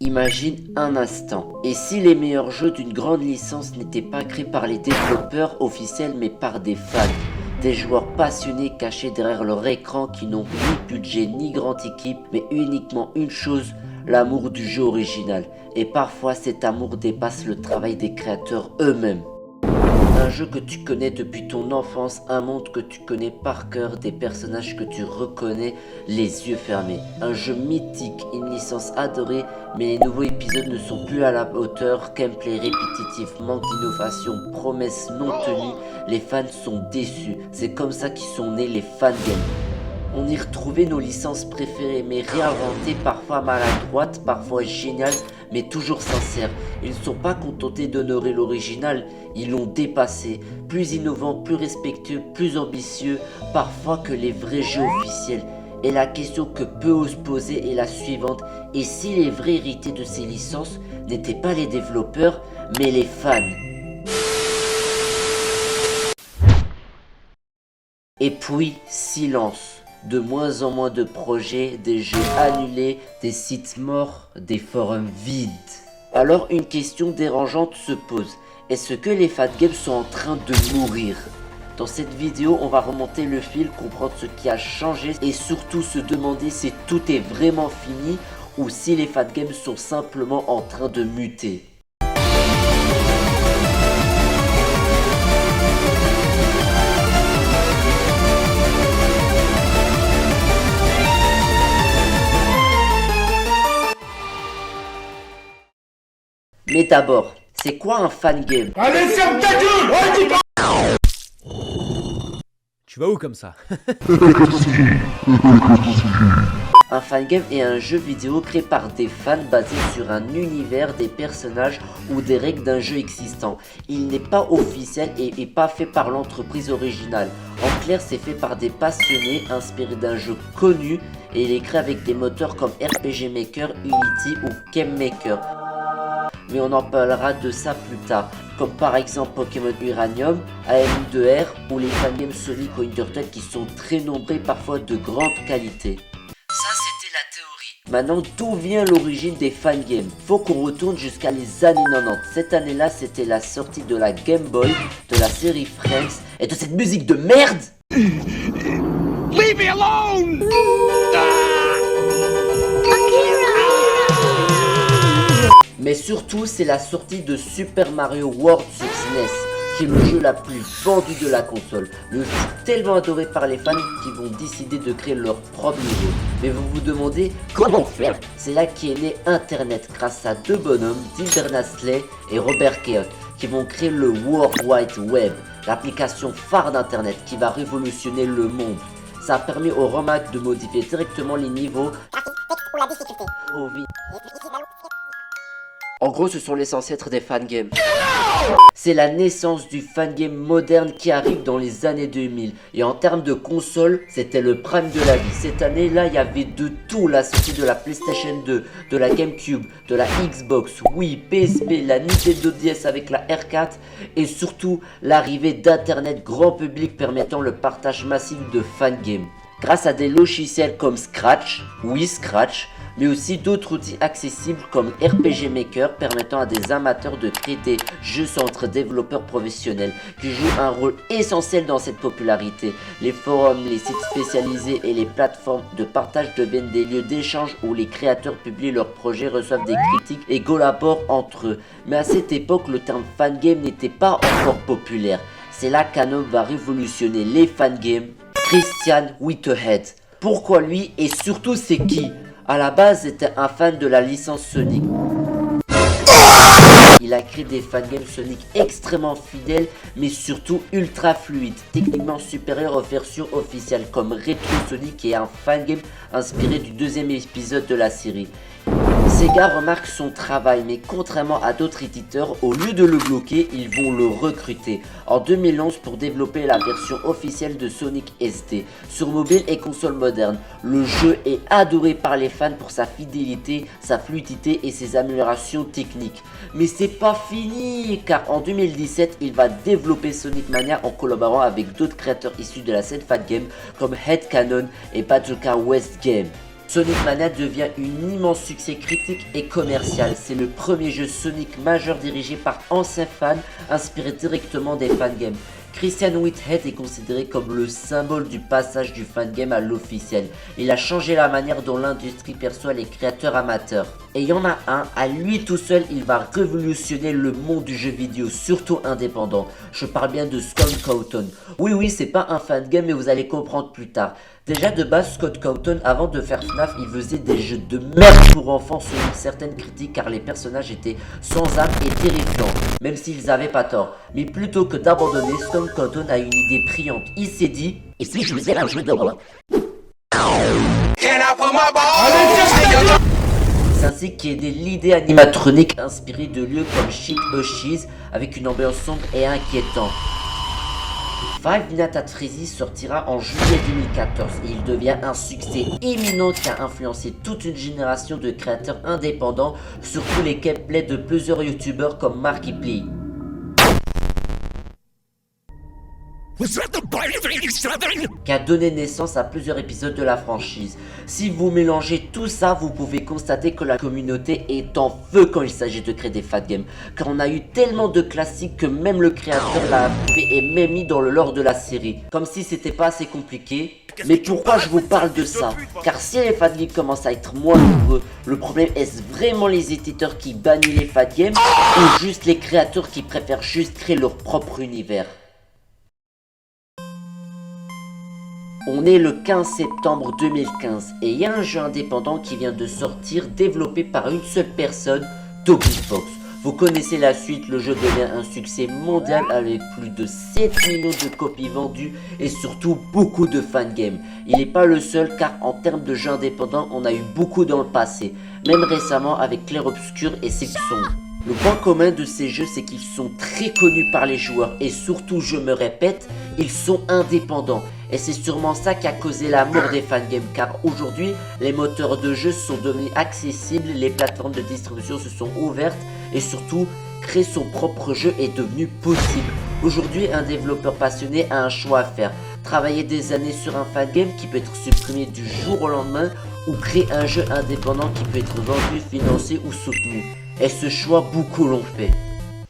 Imagine un instant, et si les meilleurs jeux d'une grande licence n'étaient pas créés par les développeurs officiels mais par des fans, des joueurs passionnés cachés derrière leur écran qui n'ont ni budget ni grande équipe mais uniquement une chose, l'amour du jeu original. Et parfois cet amour dépasse le travail des créateurs eux-mêmes. Un jeu que tu connais depuis ton enfance, un monde que tu connais par cœur, des personnages que tu reconnais les yeux fermés. Un jeu mythique, une licence adorée, mais les nouveaux épisodes ne sont plus à la hauteur, gameplay répétitif, manque d'innovation, promesses non tenues, les fans sont déçus. C'est comme ça qu'ils sont nés les fangames. On y retrouvait nos licences préférées, mais réinventées, parfois maladroites, parfois géniales, mais toujours sincères. Ils ne sont pas contentés d'honorer l'original, ils l'ont dépassé. Plus innovant, plus respectueux, plus ambitieux, parfois que les vrais jeux officiels. Et la question que peut se poser est la suivante. Et si les vrais héritiers de ces licences n'étaient pas les développeurs, mais les fans ? Et puis, silence. De moins en moins de projets, des jeux annulés, des sites morts, des forums vides. Alors une question dérangeante se pose. Est-ce que les fangames sont en train de mourir ? Dans cette vidéo, on va remonter le fil, comprendre ce qui a changé et surtout se demander si tout est vraiment fini ou si les fangames sont simplement en train de muter. Mais d'abord, c'est quoi un fangame ? Allez, ferme ta gueule! Ouais, dis pas. Tu vas où comme ça? Un fangame est un jeu vidéo créé par des fans basé sur un univers, des personnages ou des règles d'un jeu existant. Il n'est pas officiel et pas fait par l'entreprise originale. En clair, c'est fait par des passionnés inspirés d'un jeu connu et il est créé avec des moteurs comme RPG Maker, Unity ou Game Maker. Mais on en parlera de ça plus tard, comme par exemple Pokémon Uranium, AM2R ou les fangames Sonic ou Undertale qui sont très nombreux et parfois de grande qualité. Ça c'était la théorie. Maintenant d'où vient l'origine des fangames ? Faut qu'on retourne jusqu'à les années 90. Cette année-là c'était la sortie de la Game Boy, de la série Friends et de cette musique de merde. Leave me alone! Mais surtout, c'est la sortie de Super Mario World sur SNES, qui est le jeu la plus vendu de la console, mais aussi tellement adoré par les fans qui vont décider de créer leur propre niveau. Mais vous vous demandez comment faire ? C'est là qu'est né Internet grâce à deux bonhommes, Tim Berners-Lee et Robert Keough, qui vont créer le World Wide Web, l'application phare d'Internet qui va révolutionner le monde. Ça a permis aux ROM-hacks de modifier directement les niveaux ou la difficulté. En gros, ce sont les ancêtres des fangames. C'est la naissance du fangame moderne qui arrive dans les années 2000. Et en termes de console, c'était le prime de la vie. Cette année-là, il y avait de tout. La sortie de la PlayStation 2, de la GameCube, de la Xbox, Wii, PSP, la Nintendo DS avec la R4. Et surtout, l'arrivée d'Internet grand public permettant le partage massif de fangames. Grâce à des logiciels comme Scratch, Scratch, mais aussi d'autres outils accessibles comme RPG Maker permettant à des amateurs de créer des jeux entre développeurs professionnels qui jouent un rôle essentiel dans cette popularité. Les forums, les sites spécialisés et les plateformes de partage deviennent des lieux d'échange où les créateurs publient leurs projets, reçoivent des critiques et collaborent entre eux. Mais à cette époque, le terme fangame n'était pas encore populaire. C'est là qu'un homme va révolutionner les fangames, Christian Whitehead. Pourquoi lui et surtout c'est qui ? À la base, c'était un fan de la licence Sonic. Il a créé des fangames Sonic extrêmement fidèles, mais surtout ultra fluides, techniquement supérieurs aux versions officielles, comme Retro Sonic qui est un fangame inspiré du deuxième épisode de la série. Sega remarque son travail, mais contrairement à d'autres éditeurs, au lieu de le bloquer, ils vont le recruter en 2011 pour développer la version officielle de Sonic SD sur mobile et console moderne. Le jeu est adoré par les fans pour sa fidélité, sa fluidité et ses améliorations techniques. Mais c'est pas fini, car en 2017, il va développer Sonic Mania en collaborant avec d'autres créateurs issus de la scène fangame comme Headcanon et Pajoka West Game. Sonic Mania devient un immense succès critique et commercial. C'est le premier jeu Sonic majeur dirigé par anciens fans, inspiré directement des fangames. Christian Whitehead est considéré comme le symbole du passage du fangame à l'officiel. Il a changé la manière dont l'industrie perçoit les créateurs amateurs. Et il y en a un, à lui tout seul, il va révolutionner le monde du jeu vidéo, surtout indépendant. Je parle bien de Scott Cawthon. Oui, c'est pas un fangame, mais vous allez comprendre plus tard. Déjà de base, Scott Cawthon, avant de faire FNAF, il faisait des jeux de merde pour enfants selon certaines critiques car les personnages étaient sans âme et terrifiants, même s'ils avaient pas tort. Mais plutôt que d'abandonner, Scott Cawthon a une idée brillante. Il s'est dit, et si je faisais un jeu de rôle? C'est ainsi qu'est née l'idée animatronique inspirée de lieux comme Chic Cheese avec une ambiance sombre et inquiétante. Five Nights at Freddy's sortira en juillet 2014 et il devient un succès imminent qui a influencé toute une génération de créateurs indépendants, surtout les gameplays de plusieurs youtubeurs comme Markiplier. Qui a donné naissance à plusieurs épisodes de la franchise. Si vous mélangez tout ça, vous pouvez constater que la communauté est en feu quand il s'agit de créer des fangames. Car on a eu tellement de classiques que même le créateur l'a approuvé et même mis dans le lore de la série. Comme si c'était pas assez compliqué. Mais pourquoi je vous parle de ça? Car si les fangames commencent à être moins nombreux, le problème est-ce vraiment les éditeurs qui bannissent les fangames ou juste les créateurs qui préfèrent juste créer leur propre univers? On est le 15 septembre 2015 et il y a un jeu indépendant qui vient de sortir développé par une seule personne, Toby Fox. Vous connaissez la suite, le jeu devient un succès mondial avec plus de 7 millions de copies vendues et surtout beaucoup de fangames. Il n'est pas le seul car en termes de jeux indépendants, on a eu beaucoup dans le passé, même récemment avec Clair Obscur et Silksong. Le point commun de ces jeux, c'est qu'ils sont très connus par les joueurs et surtout, je me répète, ils sont indépendants. Et c'est sûrement ça qui a causé la mort des fangames car aujourd'hui, les moteurs de jeux sont devenus accessibles, les plateformes de distribution se sont ouvertes et surtout, créer son propre jeu est devenu possible. Aujourd'hui, un développeur passionné a un choix à faire. Travailler des années sur un fangame qui peut être supprimé du jour au lendemain ou créer un jeu indépendant qui peut être vendu, financé ou soutenu. Et ce choix, beaucoup l'ont fait.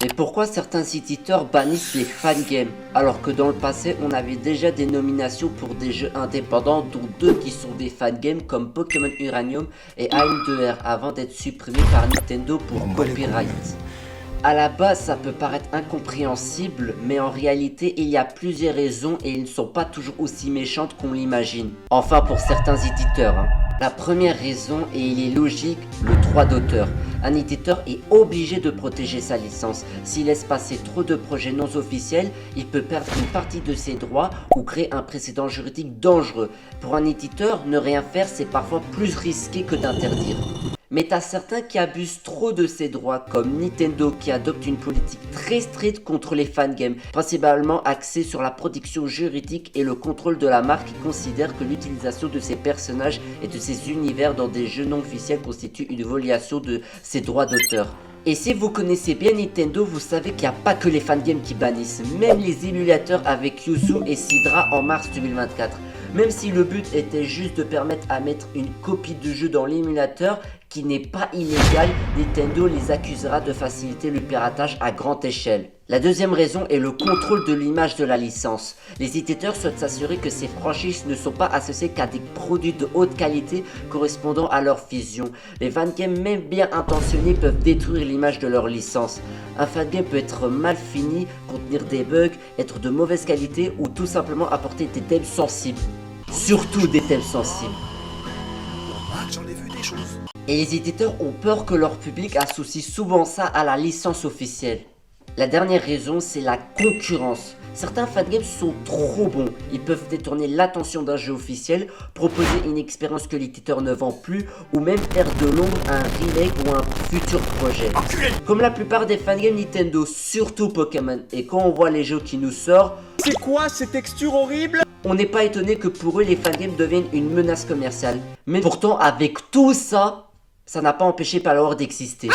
Mais pourquoi certains éditeurs bannissent les fangames alors que dans le passé on avait déjà des nominations pour des jeux indépendants dont deux qui sont des fangames comme Pokémon Uranium et AM2R avant d'être supprimés par Nintendo pour copyright. À la base ça peut paraître incompréhensible mais en réalité il y a plusieurs raisons et ils ne sont pas toujours aussi méchantes qu'on l'imagine. Enfin pour certains éditeurs. La première raison, et il est logique, le droit d'auteur. Un éditeur est obligé de protéger sa licence. S'il laisse passer trop de projets non officiels, il peut perdre une partie de ses droits ou créer un précédent juridique dangereux. Pour un éditeur, ne rien faire, c'est parfois plus risqué que d'interdire. Mais t'as certains qui abusent trop de ces droits, comme Nintendo qui adopte une politique très stricte contre les fangames, principalement axée sur la protection juridique et le contrôle de la marque qui considère que l'utilisation de ces personnages et de ces univers dans des jeux non officiels constitue une violation de ses droits d'auteur. Et si vous connaissez bien Nintendo, vous savez qu'il n'y a pas que les fangames qui bannissent, même les émulateurs avec Yuzu et Sidra en mars 2024. Même si le but était juste de permettre à mettre une copie de jeu dans l'émulateur, qui n'est pas illégal, Nintendo les accusera de faciliter le piratage à grande échelle. La deuxième raison est le contrôle de l'image de la licence. Les éditeurs souhaitent s'assurer que ces franchises ne sont pas associées qu'à des produits de haute qualité correspondant à leur vision. Les fangames même bien intentionnés peuvent détruire l'image de leur licence. Un fangame peut être mal fini, contenir des bugs, être de mauvaise qualité ou tout simplement apporter des thèmes sensibles. Surtout des thèmes sensibles. J'en ai vu des choses. Et les éditeurs ont peur que leur public associe souvent ça à la licence officielle. La dernière raison, c'est la concurrence. Certains fangames sont trop bons. Ils peuvent détourner l'attention d'un jeu officiel, proposer une expérience que l'éditeur ne vend plus, ou même faire de l'ombre à un remake ou un futur projet. Comme la plupart des fangames Nintendo, surtout Pokémon. Et quand on voit les jeux qui nous sortent, c'est quoi ces textures horribles? On n'est pas étonné que pour eux les fangames deviennent une menace commerciale. Mais pourtant avec tout ça, ça n'a pas empêché Palworld d'exister.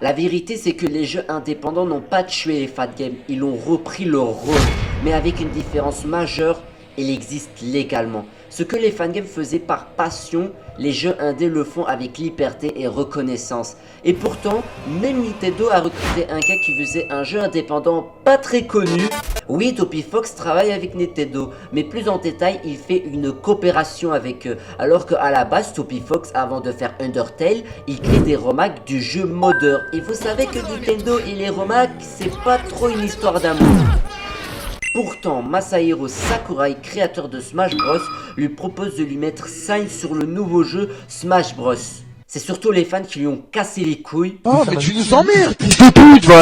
La vérité c'est que les jeux indépendants n'ont pas tué les fangames, ils ont repris leur rôle. Mais avec une différence majeure, il existe légalement. Ce que les fangames faisaient par passion, les jeux indés le font avec liberté et reconnaissance. Et pourtant, même Nintendo a recruté un gars qui faisait un jeu indépendant pas très connu. Oui, Toby Fox travaille avec Nintendo, mais plus en détail, il fait une coopération avec eux. Alors qu'à la base, Toby Fox, avant de faire Undertale, il crée des remakes du jeu Mother. Et vous savez que Nintendo et les remakes, c'est pas trop une histoire d'amour. Pourtant, Masahiro Sakurai, créateur de Smash Bros, lui propose de lui mettre 5 sur le nouveau jeu Smash Bros. C'est surtout les fans qui lui ont cassé les couilles. Oh, mais tu nous emmerdes!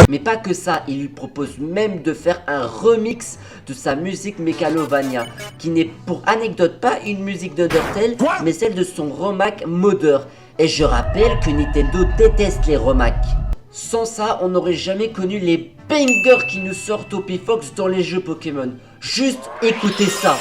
Mais pas que ça, il lui propose même de faire un remix de sa musique Megalovania, qui n'est pour anecdote pas une musique d'Undertale, mais celle de son remake Mother. Et je rappelle que Nintendo déteste les remakes. Sans ça, on n'aurait jamais connu les bangers qui nous sortent Toby Fox dans les jeux Pokémon. Juste écoutez ça.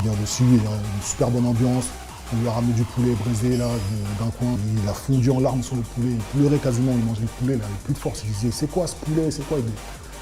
Bien dessus, il y a une super bonne ambiance. On lui a ramené du poulet braisé là, d'un coin. Il a fondu en larmes sur le poulet. Il pleurait quasiment, il mangeait le poulet, il avait plus de force. Il disait c'est quoi ce poulet, c'est quoi?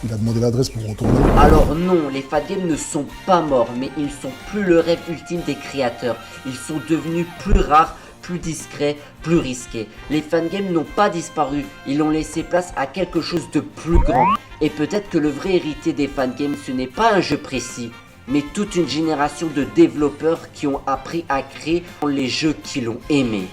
Il a demandé l'adresse pour retourner. Alors non, les fangames ne sont pas morts, mais ils ne sont plus le rêve ultime des créateurs. Ils sont devenus plus rares, plus discrets, plus risqués. Les fangames n'ont pas disparu, ils ont laissé place à quelque chose de plus grand. Et peut-être que le vrai héritier des fangames, ce n'est pas un jeu précis, mais toute une génération de développeurs qui ont appris à créer les jeux qu'ils ont aimés.